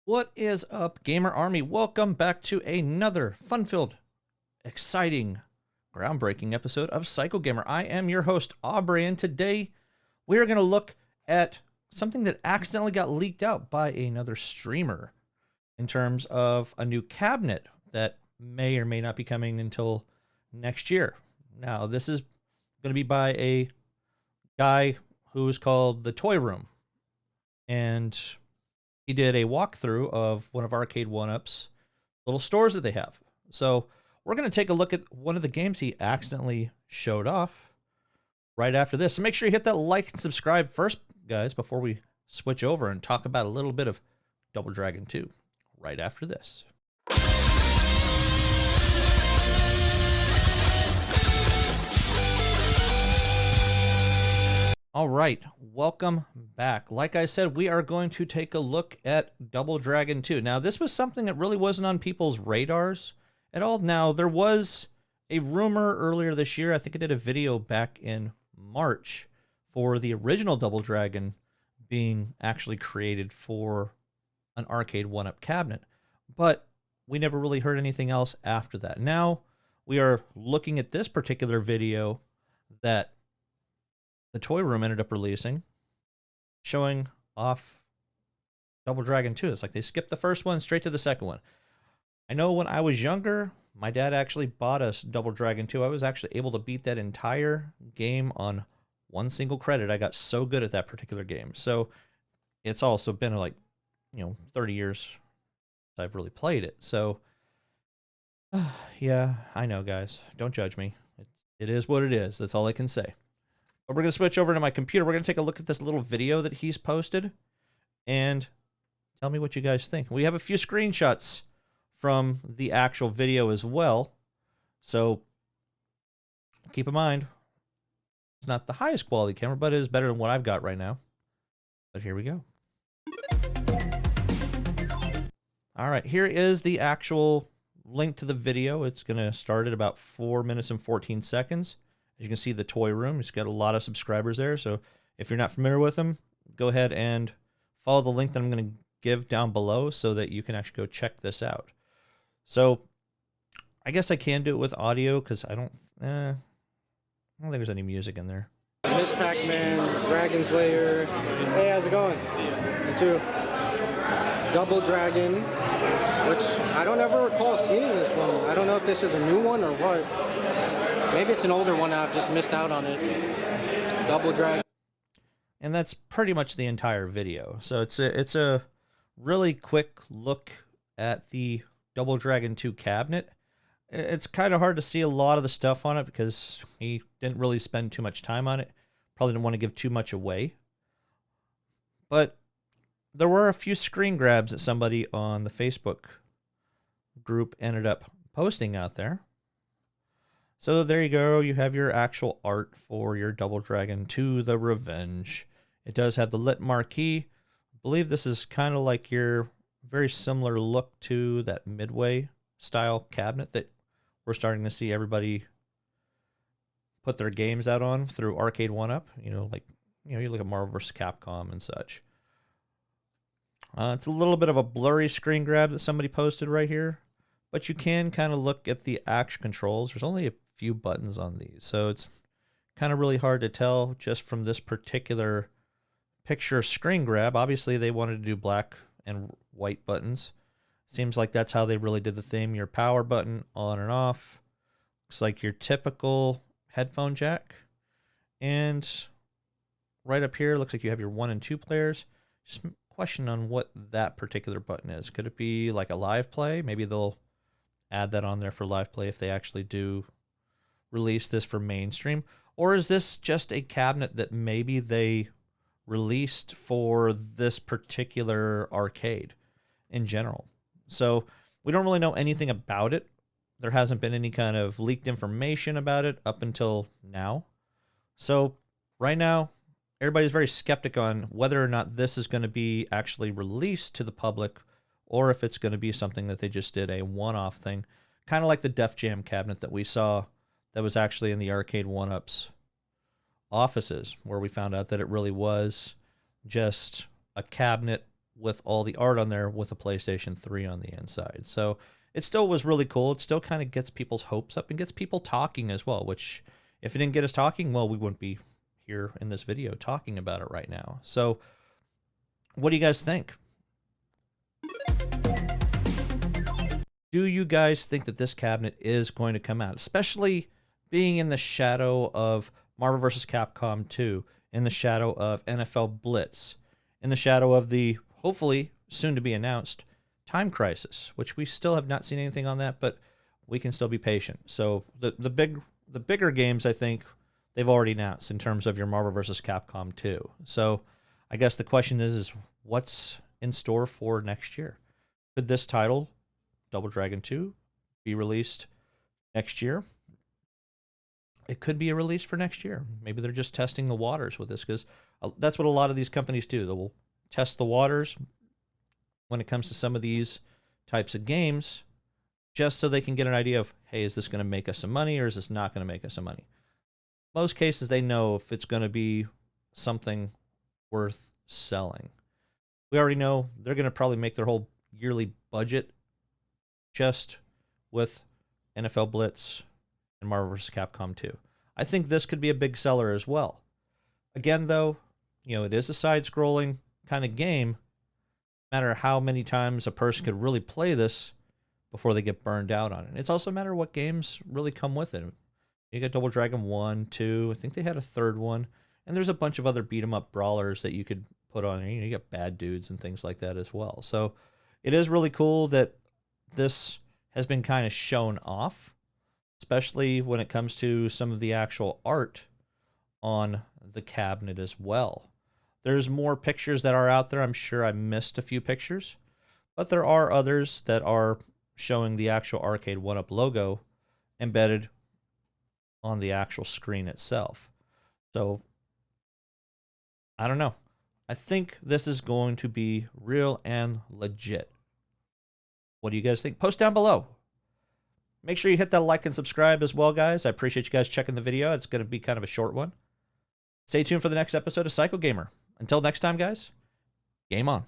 What is up, Gamer Army? Welcome back to another fun-filled, exciting, groundbreaking episode of Psycho Gamer. I am your host, Aubrey, and today we are going to look at something that accidentally got leaked out by another streamer in terms of a new cabinet that may or may not be coming until next year. Now, this is going to be by a guy who is called The Toy Room, and he did a walkthrough of one of Arcade1up's little stores that they have. So we're going to take a look at one of the games he accidentally showed off right after this. So make sure you hit that like and subscribe first, guys, before we switch over and talk about a little bit of Double Dragon 2 right after this. All right, welcome back. Like I said, we are going to take a look at Double Dragon 2. Now, this was something that really wasn't on people's radars at all. Now, there was a rumor earlier this year. I think I did a video back in March for the original Double Dragon being actually created for an Arcade1up cabinet. But we never really heard anything else after that. Now, we are looking at this particular video that the Toy Room ended up releasing, showing off Double Dragon 2. It's like they skipped the first one straight to the second one. I know when I was younger, my dad actually bought us Double Dragon 2. I was actually able to beat that entire game on one single credit. I got so good at that particular game. So it's also been like, 30 years since I've really played it. So yeah, I know, guys. Don't judge me. It is what it is. That's all I can say. But we're going to switch over to my computer. We're going to take a look at this little video that he's posted and tell me what you guys think. We have a few screenshots from the actual video as well. So keep in mind, it's not the highest quality camera, but it is better than what I've got right now. But here we go. All right, here is the actual link to the video. It's going to start at about 4 minutes and 14 seconds. As you can see, the Toy Room, he's got a lot of subscribers there. So if you're not familiar with him, go ahead and follow the link that I'm going to give down below so that you can actually go check this out. So I guess I can do it with audio because I don't think there's any music in there. Miss Pac-Man, Dragon Slayer. Hey, how's it going? You too. Double Dragon, which I don't ever recall seeing this one. I don't know if this is a new one or what. Maybe it's an older one. I've just missed out on it. Double Dragon. And that's pretty much the entire video. So it's a really quick look at the Double Dragon 2 cabinet. It's kind of hard to see a lot of the stuff on it because he didn't really spend too much time on it. Probably didn't want to give too much away. But there were a few screen grabs that somebody on the Facebook group ended up posting out there. So there you go. You have your actual art for your Double Dragon 2, The Revenge. It does have the lit marquee. I believe this is kind of like your very similar look to that Midway style cabinet that we're starting to see everybody put their games out on through Arcade1up. You look at Marvel vs. Capcom and such. It's a little bit of a blurry screen grab that somebody posted right here, but you can kind of look at the action controls. There's only a few buttons on these, so it's kind of really hard to tell just from this particular picture screen grab. Obviously, they wanted to do black and white buttons. Seems like that's how they really did the theme. Your power button on and off. Looks like your typical headphone jack. And right up here, looks like you have your 1 and 2 players. Just a question on what that particular button is. Could it be like a live play? Maybe they'll add that on there for live play if they actually do release this for mainstream. Or is this just a cabinet that maybe they released for this particular arcade in general? So we don't really know anything about it. There hasn't been any kind of leaked information about it up until now. So right now, everybody's very skeptic on whether or not this is going to be actually released to the public or if it's going to be something that they just did a one-off thing. Kind of like the Def Jam cabinet that we saw that was actually in the Arcade1up's offices, where we found out that it really was just a cabinet with all the art on there with a PlayStation 3 on the inside. So it still was really cool. It still kind of gets people's hopes up and gets people talking as well, which if it didn't get us talking, well, we wouldn't be here in this video talking about it right now. So what do you guys think? Do you guys think that this cabinet is going to come out, especially being in the shadow of Marvel vs. Capcom 2, in the shadow of NFL Blitz, in the shadow of the hopefully soon to be announced Time Crisis, which we still have not seen anything on that, but we can still be patient. So the bigger games, I think they've already announced in terms of your Marvel vs. Capcom 2. So I guess the question is what's in store for next year? Could this title, Double Dragon 2, be released next year? It could be a release for next year. Maybe they're just testing the waters with this, because that's what a lot of these companies do. They will test the waters when it comes to some of these types of games, just so they can get an idea of, hey, is this going to make us some money or is this not going to make us some money? Most cases, they know if it's going to be something worth selling. We already know they're going to probably make their whole yearly budget just with NFL Blitz and Marvel vs. Capcom 2. I think this could be a big seller as well. Again, though, it is a side-scrolling kind of game. No matter how many times a person could really play this before they get burned out on it. It's also a matter of what games really come with it. You got Double Dragon 1, 2, I think they had a third one, and there's a bunch of other beat-em-up brawlers that you could put on. You got Bad Dudes and things like that as well. So it is really cool that this has been kind of shown off, especially when it comes to some of the actual art on the cabinet as well. There's more pictures that are out there. I'm sure I missed a few pictures, but there are others that are showing the actual Arcade1up logo embedded on the actual screen itself. So I don't know. I think this is going to be real and legit. What do you guys think? Post down below. Make sure you hit that like and subscribe as well, guys. I appreciate you guys checking the video. It's going to be kind of a short one. Stay tuned for the next episode of Psycho Gamer. Until next time, guys, game on.